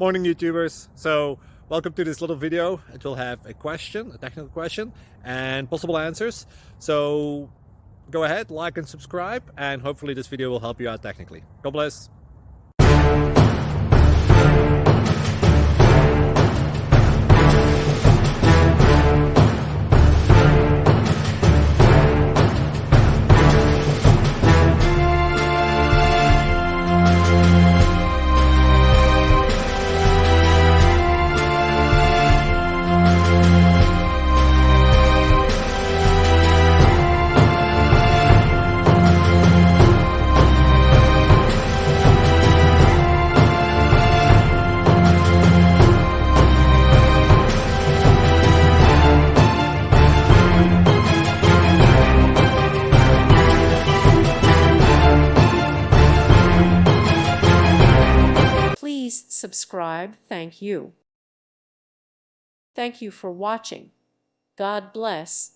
Morning YouTubers. So welcome to this little video. It will have a question, a technical question, and possible answers. So go ahead, like and subscribe, and hopefully this video will help you out technically. God bless. Please subscribe. Thank you. Thank you for watching. God bless.